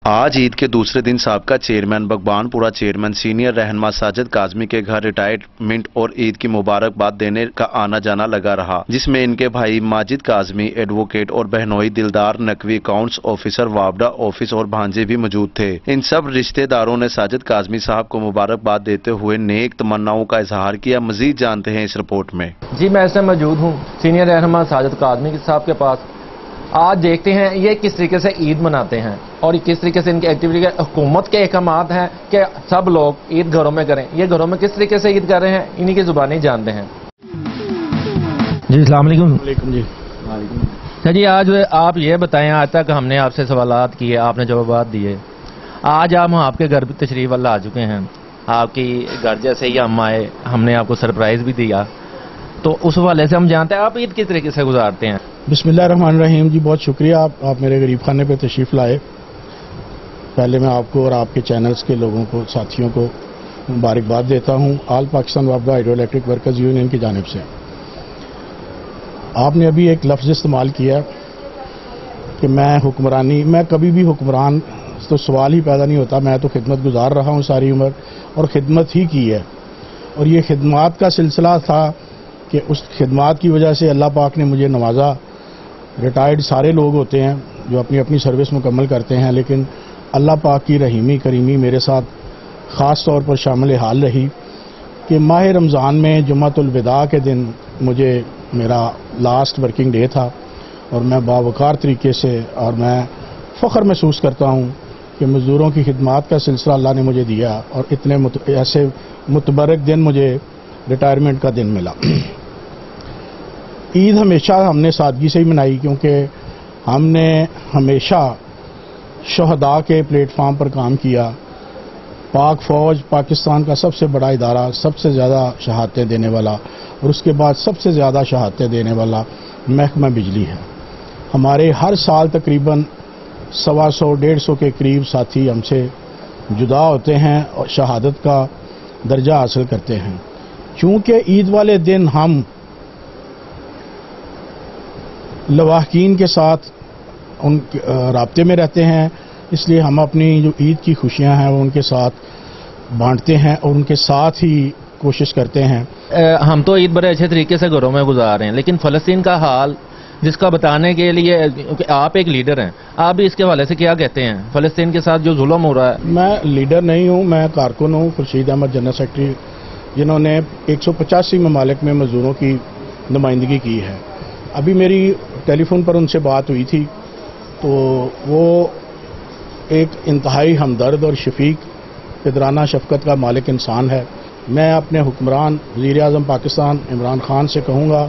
آج عید کے دوسرے دن سابقہ چیئرمین بھگوان پورہ چیئرمین سینئر رہنما ساجد کاظمی کے گھر ریٹائرمنٹ اور عید کی مبارکباد دینے کا آنا جانا لگا رہا، جس میں ان کے بھائی ماجد کاظمی ایڈوکیٹ اور بہنوئی دلدار نقوی اکاؤنٹس آفیسر وابڈا آفس اور بھانجے بھی موجود تھے۔ ان سب رشتہ داروں نے ساجد کاظمی صاحب کو مبارکباد دیتے ہوئے نیک تمناؤں کا اظہار کیا۔ مزید جانتے ہیں اس رپورٹ میں۔ جی میں ایسے موجود ہوں سینئر رہنما ساجد کاظمی صاحب کے پاس۔ آج دیکھتے ہیں یہ کس طریقے سے عید مناتے ہیں اور کس طریقے سے ان کی ایکٹیویٹی کے حکومت کے احکامات ہیں کہ سب لوگ عید گھروں میں کریں۔ یہ گھروں میں کس طریقے سے عید کر رہے ہیں انہی کی زبانی جانتے ہیں۔ جی السلام علیکم۔ وعلیکم جی۔ سر جی آج آپ یہ بتائیں، آج تک ہم نے آپ سے سوالات کیے، آپ نے جوابات دیے، آج ہم آپ کے گھر بھی تشریف اللہ آ چکے ہیں۔ آپ کی گھر جیسے ہی ہم آئے ہم نے آپ کو سرپرائز بھی دیا، تو اس حوالے سے ہم جانتے ہیں آپ عید کس طریقے سے گزارتے ہیں۔ بسم اللہ الرحمن الرحیم جی، بہت شکریہ آپ میرے غریب خانے پہ تشریف لائے۔ پہلے میں آپ کو اور آپ کے چینلز کے لوگوں کو، ساتھیوں کو مبارکباد دیتا ہوں آل پاکستان وابڈا ہائیڈرو الیکٹرک ورکرز یونین کی جانب سے۔ آپ نے ابھی ایک لفظ استعمال کیا کہ میں کبھی بھی حکمران تو سوال ہی پیدا نہیں ہوتا، میں تو خدمت گزار رہا ہوں ساری عمر اور خدمت ہی کی ہے، اور یہ خدمات کا سلسلہ تھا کہ اس خدمات کی وجہ سے اللہ پاک نے مجھے نوازا۔ ریٹائرڈ سارے لوگ ہوتے ہیں جو اپنی اپنی سروس مکمل کرتے ہیں، لیکن اللہ پاک کی رحیمی کریمی میرے ساتھ خاص طور پر شامل حال رہی کہ ماہ رمضان میں جمعۃ الوداع کے دن مجھے میرا لاسٹ ورکنگ ڈے تھا، اور میں باوقار طریقے سے اور میں فخر محسوس کرتا ہوں کہ مزدوروں کی خدمات کا سلسلہ اللہ نے مجھے دیا، اور اتنے ایسے متبرک دن مجھے ریٹائرمنٹ کا دن ملا۔ عید ہمیشہ ہم نے سادگی سے ہی منائی، کیونکہ ہم نے ہمیشہ شہداء کے پلیٹ فارم پر کام کیا۔ پاک فوج پاکستان کا سب سے بڑا ادارہ، سب سے زیادہ شہادتیں دینے والا، اور اس کے بعد سب سے زیادہ شہادتیں دینے والا محکمہ بجلی ہے۔ ہمارے ہر سال تقریباً 100-150 کے قریب ساتھی ہم سے جدا ہوتے ہیں اور شہادت کا درجہ حاصل کرتے ہیں۔ چونکہ عید والے دن ہم لواحقین کے ساتھ ان رابطے میں رہتے ہیں، اس لیے ہم اپنی جو عید کی خوشیاں ہیں وہ ان کے ساتھ بانٹتے ہیں اور ان کے ساتھ ہی کوشش کرتے ہیں۔ ہم تو عید بڑے اچھے طریقے سے گھروں میں گزار رہے ہیں، لیکن فلسطین کا حال جس کا بتانے کے لیے آپ ایک لیڈر ہیں، آپ بھی اس کے حوالے سے کیا کہتے ہیں؟ فلسطین کے ساتھ جو ظلم ہو رہا ہے۔ میں لیڈر نہیں ہوں، میں کارکن ہوں، خورشید احمد جنرل سیکرٹری، جنہوں نے 185 ممالک میں مزدوروں کی نمائندگی کی ہے۔ ابھی میری ٹیلی فون پر ان سے بات ہوئی تھی، تو وہ ایک انتہائی ہمدرد اور شفیق پدرانہ شفقت کا مالک انسان ہے۔ میں اپنے حکمران وزیر اعظم پاکستان عمران خان سے کہوں گا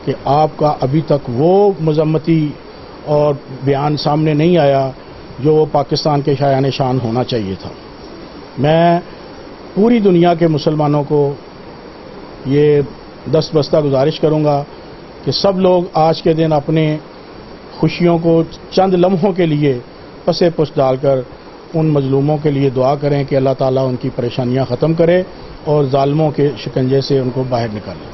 کہ آپ کا ابھی تک وہ مذمتی اور بیان سامنے نہیں آیا جو پاکستان کے شایان شان ہونا چاہیے تھا۔ میں پوری دنیا کے مسلمانوں کو یہ دست بستہ گزارش کروں گا کہ سب لوگ آج کے دن اپنے خوشیوں کو چند لمحوں کے لیے پس پش ڈال کر ان مظلوموں کے لیے دعا کریں کہ اللہ تعالیٰ ان کی پریشانیاں ختم کرے اور ظالموں کے شکنجے سے ان کو باہر نکالے۔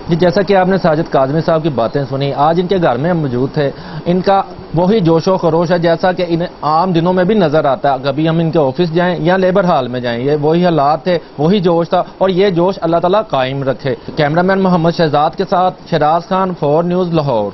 جی جیسا کہ آپ نے ساجد کاظمی صاحب کی باتیں سنی، آج ان کے گھر میں ہم موجود تھے، ان کا وہی جوش و خروش ہے جیسا کہ انہیں عام دنوں میں بھی نظر آتا ہے۔ کبھی ہم ان کے آفس جائیں یا لیبر ہال میں جائیں، یہ وہی حالات تھے، وہی جوش تھا، اور یہ جوش اللہ تعالیٰ قائم رکھے۔ کیمرہ مین محمد شہزاد کے ساتھ شراز خان، 4 نیوز لاہور۔